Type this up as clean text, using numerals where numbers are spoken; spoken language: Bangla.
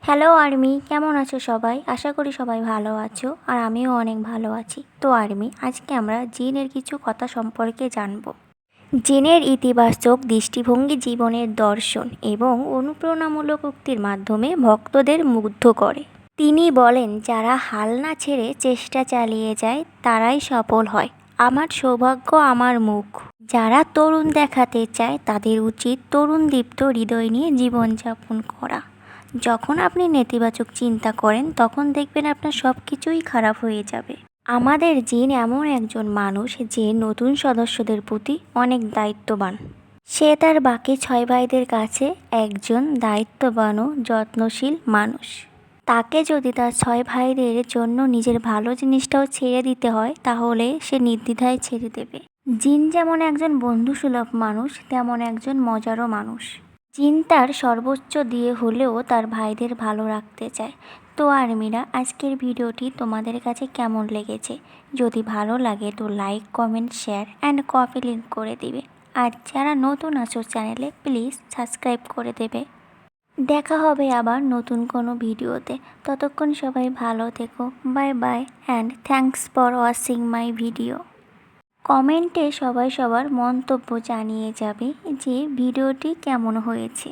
হ্যালো আর্মি, কেমন আছো সবাই? আশা করি সবাই ভালো আছো আর আমিও অনেক ভালো আছি। তো আর্মি, আজকে আমরা জিনের কিছু কথা সম্পর্কে জানব। জিনের ইতিবাচক দৃষ্টিভঙ্গি জীবনের দর্শন এবং অনুপ্রেরণামূলক উক্তির মাধ্যমে ভক্তদের মুগ্ধ করে। তিনি বলেন, যারা হাল না ছেড়ে চেষ্টা চালিয়ে যায় তারাই সফল হয়। আমার সৌভাগ্য আমার মুখ। যারা তরুণ দেখাতে চায় তাদের উচিত তরুণ দীপ্ত হৃদয় নিয়ে জীবনযাপন করা। যখন আপনি নেতিবাচক চিন্তা করেন তখন দেখবেন আপনার সব কিছুই খারাপ হয়ে যাবে। আমাদের জিন এমন একজন মানুষ যে নতুন সদস্যদের প্রতি অনেক দায়িত্ববান। সে তার বাকি 6 ভাইদের কাছে একজন দায়িত্ববান ও যত্নশীল মানুষ। তাকে যদি তার 6 ভাইদের জন্য নিজের ভালো জিনিসটাও ছেড়ে দিতে হয় তাহলে সে নির্দ্বিধায় ছেড়ে দেবে। জিন যেমন একজন বন্ধুসুলভ মানুষ, তেমন একজন মজারও মানুষ। জিন তার সর্বোচ্চ দিয়ে হলেও তার ভাইদের ভালো রাখতে চায়। তো আর্মিরা, আজকের ভিডিওটি তোমাদের কাছে কেমন লেগেছে? যদি ভালো লাগে তো like, comment, share and copy link করে দিবে। আর যারা নতুন আছো চ্যানেলে, প্লিজ সাবস্ক্রাইব করে দেবে। দেখা হবে আবার নতুন কোনো ভিডিওতে। ততক্ষণ সবাই ভালো থেকো। Bye bye and thanks for watching my video. কমেন্টে সবাই সবার মন্তব্য জানিয়ে যাবে যে ভিডিওটি কেমন হয়েছে।